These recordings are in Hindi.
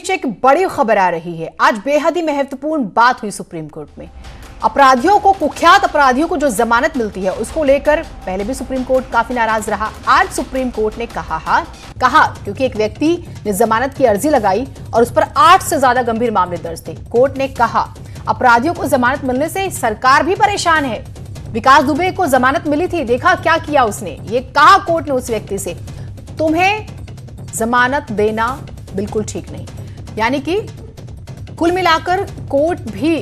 बीच एक बड़ी खबर आ रही है। आज बेहद ही महत्वपूर्ण बात हुई सुप्रीम कोर्ट में। अपराधियों को, कुख्यात अपराधियों को जो जमानत मिलती है उसको लेकर पहले भी सुप्रीम कोर्ट काफी नाराज रहा। आज सुप्रीम कोर्ट ने कहा क्योंकि एक व्यक्ति ने जमानत की अर्जी लगाई और उस पर 8 से ज्यादा गंभीर मामले दर्ज थे। कोर्ट ने कहा अपराधियों को जमानत मिलने से सरकार भी परेशान है। विकास दुबे को जमानत मिली थी, देखा क्या किया उसने। ये कहा कोर्ट ने उस व्यक्ति से, तुम्हें जमानत देना बिल्कुल ठीक नहीं। यानी कि कुल मिलाकर कोर्ट भी,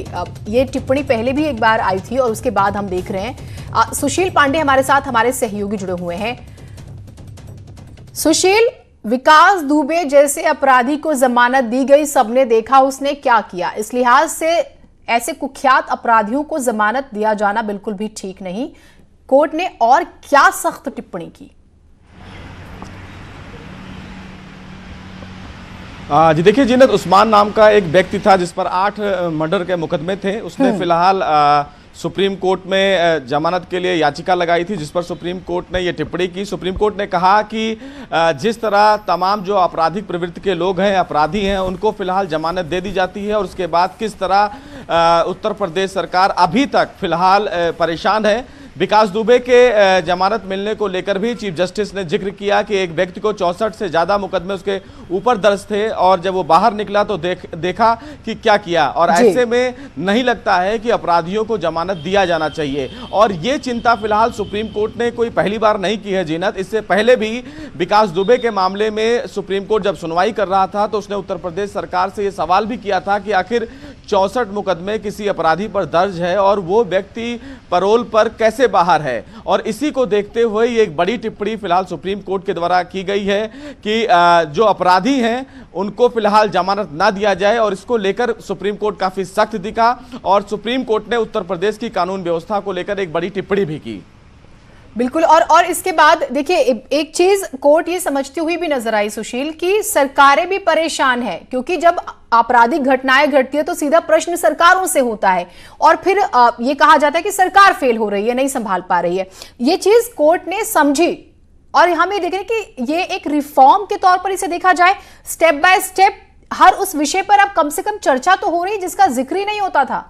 ये टिप्पणी पहले भी एक बार आई थी और उसके बाद हम देख रहे हैं। सुशील पांडे हमारे साथ, हमारे सहयोगी जुड़े हुए हैं। सुशील, विकास दुबे जैसे अपराधी को जमानत दी गई, सबने देखा उसने क्या किया। इस लिहाज से ऐसे कुख्यात अपराधियों को जमानत दिया जाना बिल्कुल भी ठीक नहीं। कोर्ट ने और क्या सख्त टिप्पणी की? जी देखिए जीनत, उस्मान नाम का एक व्यक्ति था जिस पर 8 मर्डर के मुकदमे थे। उसने फिलहाल सुप्रीम कोर्ट में जमानत के लिए याचिका लगाई थी, जिस पर सुप्रीम कोर्ट ने ये टिप्पणी की। सुप्रीम कोर्ट ने कहा कि जिस तरह तमाम जो आपराधिक प्रवृत्ति के लोग हैं, अपराधी हैं, उनको फिलहाल जमानत दे दी जाती है और उसके बाद किस तरह उत्तर प्रदेश सरकार अभी तक फिलहाल परेशान है। विकास दुबे के जमानत मिलने को लेकर भी चीफ जस्टिस ने जिक्र किया कि एक व्यक्ति को 64 से ज़्यादा मुकदमे उसके ऊपर दर्ज थे और जब वो बाहर निकला तो देखा कि क्या किया। और ऐसे में नहीं लगता है कि अपराधियों को जमानत दिया जाना चाहिए। और ये चिंता फिलहाल सुप्रीम कोर्ट ने कोई पहली बार नहीं की है जीनत। इससे पहले भी विकास दुबे के मामले में सुप्रीम कोर्ट जब सुनवाई कर रहा था तो उसने उत्तर प्रदेश सरकार से ये सवाल भी किया था कि आखिर 64 मुकदमे किसी अपराधी पर दर्ज है और वो व्यक्ति पैरोल पर कैसे बाहर है। और इसी को देखते हुए ये एक बड़ी टिप्पणी फिलहाल सुप्रीम कोर्ट के द्वारा की गई है कि जो अपराधी हैं उनको फिलहाल जमानत ना दिया जाए। और इसको लेकर सुप्रीम कोर्ट काफी सख्त दिखा और सुप्रीम कोर्ट ने उत्तर प्रदेश की कानून व्यवस्था को लेकर एक बड़ी टिप्पणी भी की। बिल्कुल। और इसके बाद देखिए एक चीज कोर्ट ये समझती हुई भी नजर आई सुशील, कि सरकारें भी परेशान है, क्योंकि जब आपराधिक घटनाएं घटती है तो सीधा प्रश्न सरकारों से होता है और फिर ये कहा जाता है कि सरकार फेल हो रही है, नहीं संभाल पा रही है। ये चीज कोर्ट ने समझी और हम ये देख रहे हैं कि ये एक रिफॉर्म के तौर पर इसे देखा जाए, स्टेप बाय स्टेप हर उस विषय पर अब कम से कम चर्चा तो हो रही जिसका जिक्र ही नहीं होता था।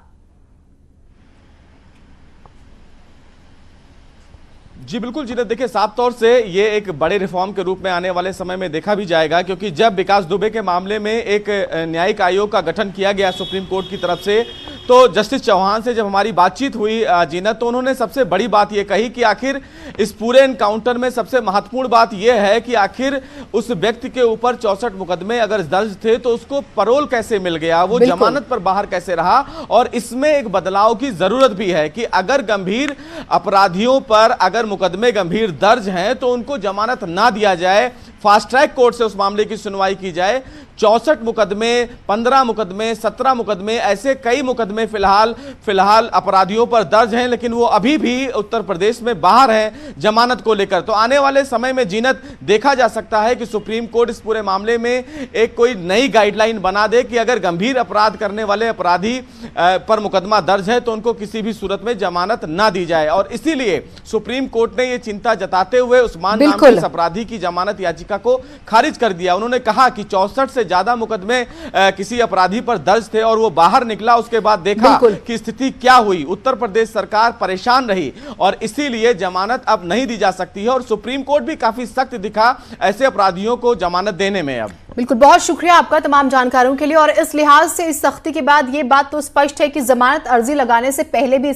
जी बिल्कुल जीनत, देखिए साफ तौर से ये एक बड़े रिफॉर्म के रूप में आने वाले समय में देखा भी जाएगा, क्योंकि जब विकास दुबे के मामले में एक न्यायिक आयोग का गठन किया गया सुप्रीम कोर्ट की तरफ से, तो जस्टिस चौहान से जब हमारी बातचीत हुई जीनत, तो उन्होंने सबसे बड़ी बात ये कही कि आखिर इस पूरे एनकाउंटर में सबसे महत्वपूर्ण बात यह है कि आखिर उस व्यक्ति के ऊपर 64 मुकदमे अगर दर्ज थे तो उसको पैरोल कैसे मिल गया, वो जमानत पर बाहर कैसे रहा। और इसमें एक बदलाव की जरूरत भी है कि अगर गंभीर अपराधियों पर अगर मुकदमे गंभीर दर्ज हैं तो उनको जमानत ना दिया जाए, फास्ट ट्रैक कोर्ट से उस मामले की सुनवाई की जाए। 64 मुकदमे, 15 मुकदमे, 17 मुकदमे, ऐसे कई मुकदमे फिलहाल अपराधियों पर दर्ज हैं, लेकिन वो अभी भी उत्तर प्रदेश में बाहर हैं जमानत को लेकर। तो आने वाले समय में जीनत देखा जा सकता है कि सुप्रीम कोर्ट इस पूरे मामले में एक कोई नई गाइडलाइन बना दे कि अगर गंभीर अपराध करने वाले अपराधी पर मुकदमा दर्ज है तो उनको किसी भी सूरत में जमानत ना दी जाए। और इसीलिए सुप्रीम कोर्ट ने यह चिंता जताते हुए उस्मान नाम के इस अपराधी की जमानत याचिका को खारिज कर दिया। उन्होंने कहा कि 64 से ज्यादा मुकदमे किसी अपराधी पर दर्ज थे और वो बाहर निकला, उसके बाद देखा कि स्थिति क्या हुई। उत्तर प्रदेश सरकार परेशान रही और इसीलिए जमानत अब नहीं दी जा सकती है। और सुप्रीम कोर्ट भी काफी सख्त दिखा ऐसे अपराधियों को जमानत देने में। अब बिल्कुल, बहुत शुक्रिया आपका तमाम जानकारियों के लिए। और इस लिहाज से इस सख्ती के बाद ये बात तो स्पष्ट है कि जमानत अर्जी लगाने से पहले भी